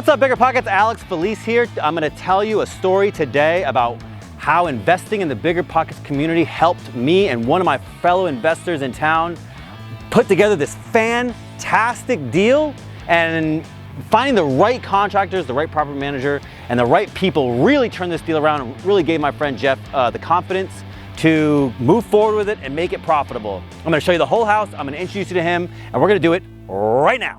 What's up, BiggerPockets? Alex Felice here. I'm gonna tell you a story today about how investing in the BiggerPockets community helped me and one of my fellow investors in town put together this fantastic deal, and finding the right contractors, the right property manager, and the right people really turned this deal around and really gave my friend Jeff the confidence to move forward with it and make it profitable. I'm gonna show you the whole house, I'm gonna introduce you to him, and we're gonna do it right now.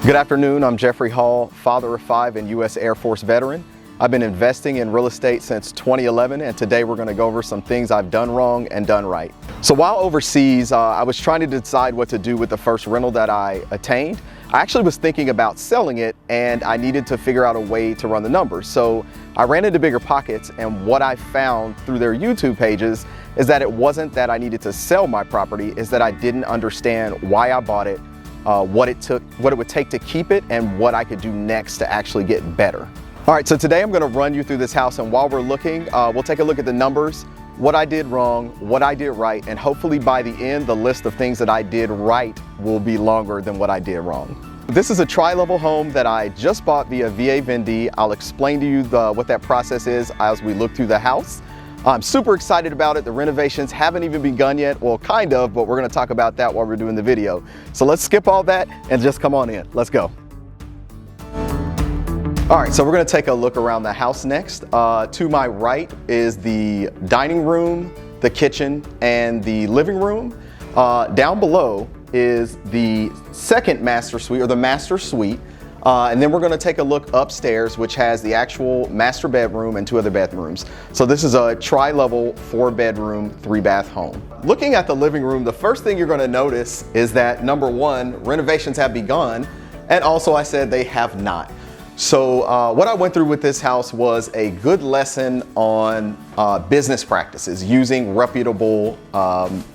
Good afternoon, I'm Jeffrey Hall, father of 5 and U.S. Air Force veteran. I've been investing in real estate since 2011, and today we're gonna go over some things I've done wrong and done right. So while overseas, I was trying to decide what to do with the first rental that I attained. I actually was thinking about selling it, and I needed to figure out a way to run the numbers. So I ran into BiggerPockets, and what I found through their YouTube pages is that it wasn't that I needed to sell my property, is that I didn't understand why I bought it, what it would take to keep it, and what I could do next to actually get better. All right, so today I'm gonna run you through this house, and while we're looking, we'll take a look at the numbers, what I did wrong, what I did right, and hopefully by the end, the list of things that I did right will be longer than what I did wrong. This is a tri-level home that I just bought via VA Vendee. I'll explain to you what that process is as we look through the house. I'm super excited about it. The renovations haven't even begun yet. Well, kind of, but we're gonna talk about that while we're doing the video. So let's skip all that and just come on in. Let's go. All right, so we're gonna take a look around the house next. To my right is the dining room, the kitchen, and the living room. Down below is the second master suite, or the master suite. And then we're gonna take a look upstairs, which has the actual master bedroom and 2 other bedrooms. So this is a tri-level 4-bedroom, 3-bath home. Looking at the living room, the first thing you're gonna notice is that number 1, renovations have begun, and also I said they have not. So what I went through with this house was a good lesson on business practices, using reputable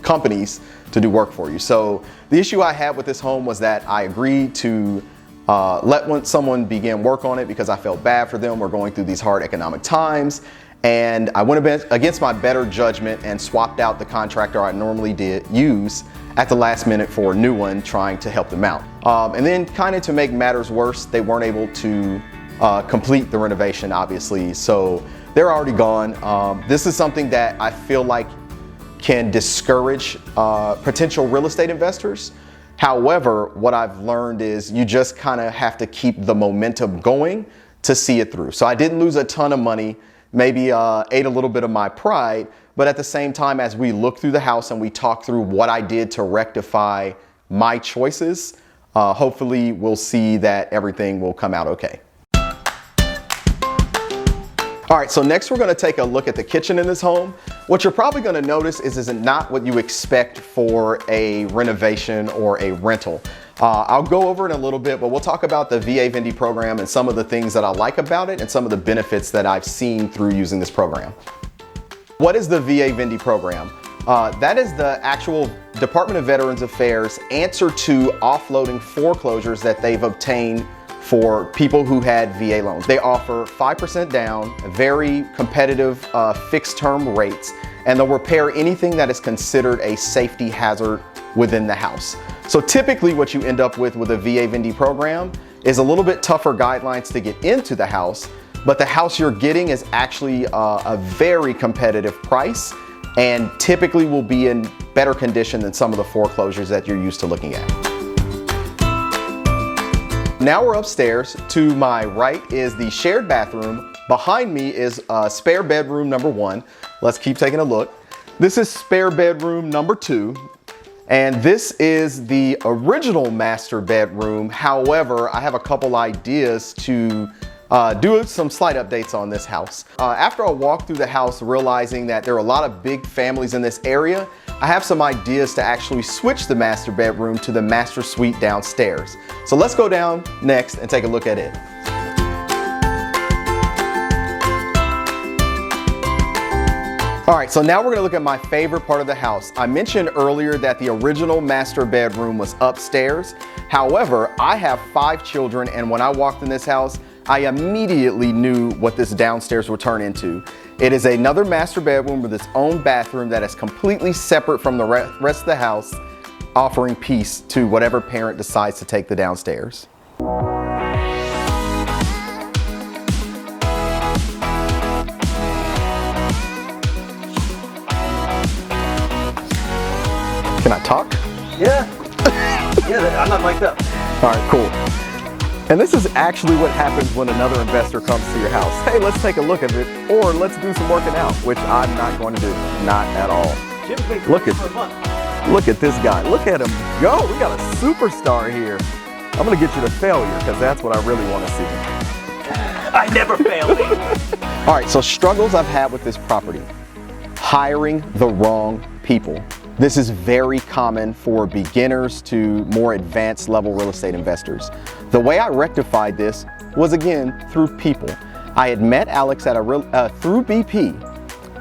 companies to do work for you. So the issue I had with this home was that I agreed to let someone begin work on it because I felt bad for them. We're going through these hard economic times, and I went against my better judgment and swapped out the contractor I normally use at the last minute for a new one, trying to help them out. And then kind of to make matters worse, they weren't able to complete the renovation, obviously, so they're already gone. This is something that I feel like can discourage potential real estate investors. However, what I've learned is you just kind of have to keep the momentum going to see it through. So I didn't lose a ton of money, maybe ate a little bit of my pride, but at the same time, as we look through the house and we talk through what I did to rectify my choices, hopefully we'll see that everything will come out okay. All right, so next we're gonna take a look at the kitchen in this home. What you're probably gonna notice is not what you expect for a renovation or a rental. I'll go over it in a little bit, but we'll talk about the VA Vendee program and some of the things that I like about it and some of the benefits that I've seen through using this program. What is the VA Vendee program? That is the actual Department of Veterans Affairs answer to offloading foreclosures that they've obtained for people who had VA loans. They offer 5% down, very competitive fixed term rates, and they'll repair anything that is considered a safety hazard within the house. So typically what you end up with a VA Vendee program is a little bit tougher guidelines to get into the house, but the house you're getting is actually a very competitive price and typically will be in better condition than some of the foreclosures that you're used to looking at. Now we're upstairs. To my right is the shared bathroom. Behind me is spare bedroom number 1. Let's keep taking a look. This is spare bedroom number 2. And this is the original master bedroom. However, I have a couple ideas to do some slight updates on this house. After I walked through the house realizing that there are a lot of big families in this area, I have some ideas to actually switch the master bedroom to the master suite downstairs. So let's go down next and take a look at it. All right, so now we're gonna look at my favorite part of the house. I mentioned earlier that the original master bedroom was upstairs. However, I have 5 children, and when I walked in this house, I immediately knew what this downstairs would turn into. It is another master bedroom with its own bathroom that is completely separate from the rest of the house, offering peace to whatever parent decides to take the downstairs. Can I talk? Yeah. Yeah, I'm not mic'd up. All right, cool. And this is actually what happens when another investor comes to your house. Hey, let's take a look at it, or let's do some working out, which I'm not going to do, not at all. Look at this guy. Look at him go. We got a superstar here. I'm gonna get you to failure because that's what I really want to see. I never fail. All right, so struggles I've had with this property. Hiring the wrong people. This is very common for beginners to more advanced level real estate investors. The way I rectified this was, again, through people. I had met Alex at through BP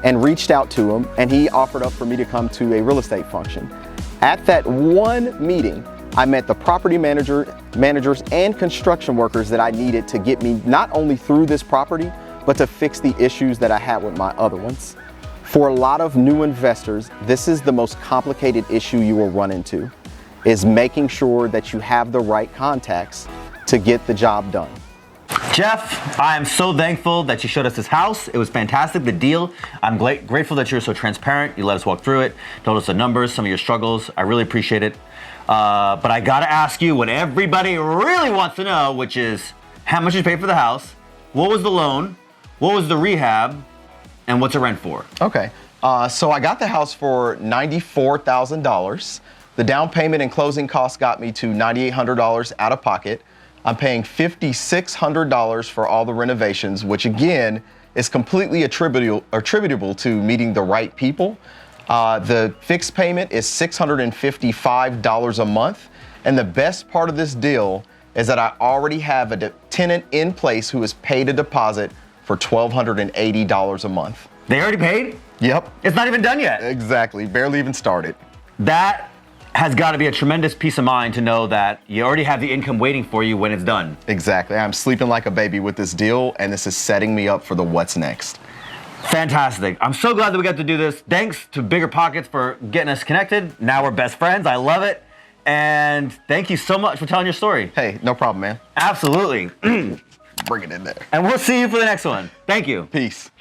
and reached out to him, and he offered up for me to come to a real estate function. At that one meeting, I met the property managers and construction workers that I needed to get me not only through this property, but to fix the issues that I had with my other ones. For a lot of new investors, this is the most complicated issue you will run into, is making sure that you have the right contacts to get the job done. Jeff, I am so thankful that you showed us this house. It was fantastic, the deal. I'm grateful that you're so transparent. You let us walk through it, told us the numbers, some of your struggles. I really appreciate it. But I gotta ask you what everybody really wants to know, which is how much you paid for the house, what was the loan, what was the rehab, and what's it rent for? Okay, so I got the house for $94,000. The down payment and closing costs got me to $9,800 out of pocket. I'm paying $5,600 for all the renovations, which again is completely attributable to meeting the right people. The fixed payment is $655 a month. And the best part of this deal is that I already have a tenant in place who has paid a deposit for $1,280 a month. They already paid? Yep. It's not even done yet. Exactly, barely even started. That has got to be a tremendous peace of mind to know that you already have the income waiting for you when it's done. Exactly, I'm sleeping like a baby with this deal, and this is setting me up for the what's next. Fantastic. I'm so glad that we got to do this. Thanks to BiggerPockets for getting us connected. Now we're best friends. I love it. And thank you so much for telling your story. Hey, no problem, man. Absolutely. Bring it in there. And we'll see you for the next one. Thank you. Peace.